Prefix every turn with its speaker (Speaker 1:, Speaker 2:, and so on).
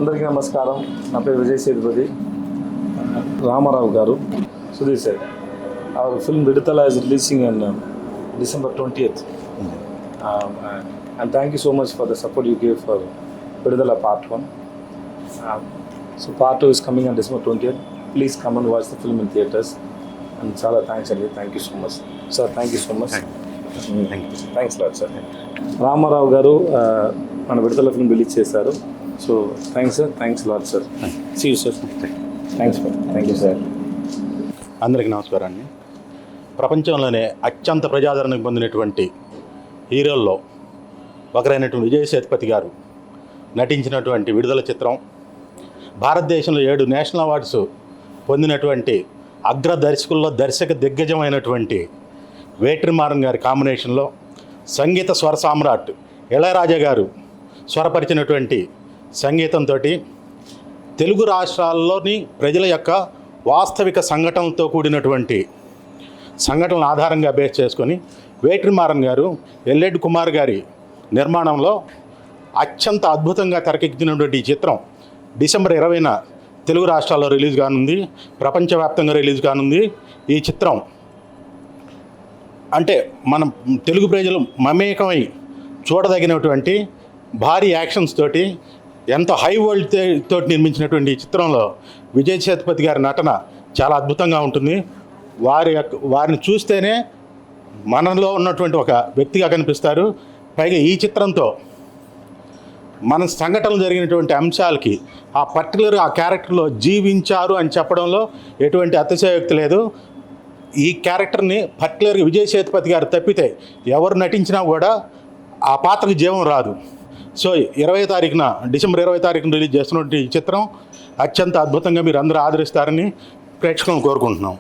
Speaker 1: అందరికీ నమస్కారం. నా పేరు విజయ్ సేతుపతి. రామారావు గారు, Sudheer sir, our film Viduthala is releasing on December 20th. And thank you so much for the support you gave for Viduthala Part 1. So Part 2 is coming on December 20th. Please come and watch the film in theatres. And చాలా thanks అండి. Thank you so much sir. Thank you so much. Thanks lot sir. Ramarao గారు మన విడుదల film release చేశారు. So thanks sir. Thanks lot sir. See you sir. Thanks sir. Thank you sir.
Speaker 2: అందరికీ నమస్కారం అండి. ప్రపంచంలోనే అత్యంత ప్రజాదరణ పొందినటువంటి హీరోల్లో ఒకరైనటువంటి విజయ్ సేతుపతి గారు నటించినటువంటి విడుదల చిత్రం, భారతదేశంలో 7 నేషనల్ అవార్డ్స్ పొందినటువంటి అగ్ర దర్శకుల్లో దర్శక దిగ్గజమైనటువంటి వేట్రిమారన్ గారి కాంబినేషన్లో సంగీత స్వర సామ్రాట్ ఇళయరాజా గారు స్వరపరిచినటువంటి సంగీతంతో తెలుగు రాష్ట్రాల్లోని ప్రజల యొక్క వాస్తవిక సంఘటనలతో కూడినటువంటి సంఘటనల ఆధారంగా బేస్ చేసుకొని వేట్రిమారన్ గారు ఎల్ఎడ్ కుమార్ గారి నిర్మాణంలో అత్యంత అద్భుతంగా తెరకెక్కించినటువంటి ఈ చిత్రం డిసెంబర్ 20న తెలుగు రాష్ట్రాల్లో రిలీజ్ కానుంది, ప్రపంచవ్యాప్తంగా రిలీజ్ కానుంది. ఈ చిత్రం అంటే మనం తెలుగు ప్రజలు మమేకమై చూడదగినటువంటి భారీ యాక్షన్స్ తోటి ఎంతో హై వరల్డ్ తోటి నిర్మించినటువంటి ఈ చిత్రంలో విజయ్ సేతుపతి గారి నటన చాలా అద్భుతంగా ఉంటుంది. వారిని చూస్తేనే మనలో ఉన్నటువంటి ఒక వ్యక్తిగా కనిపిస్తారు. పైగా ఈ చిత్రంతో మన సంఘటనలు జరిగినటువంటి అంశాలకి ఆ క్యారెక్టర్లో జీవించారు అని చెప్పడంలో ఎటువంటి అతిశయోక్తి లేదు. ఈ క్యారెక్టర్ని పర్టికులర్గా విజయ్ సేతుపతి గారు తప్పితే ఎవరు నటించినా కూడా ఆ పాత్రకు జీవం రాదు. సో డిసెంబర్ 20 తారీఖున రిలీజ్ చేస్తున్నటువంటి ఈ చిత్రం అత్యంత అద్భుతంగా మీరు అందరూ ఆదరిస్తారని ప్రేక్షకులను కోరుకుంటున్నాం.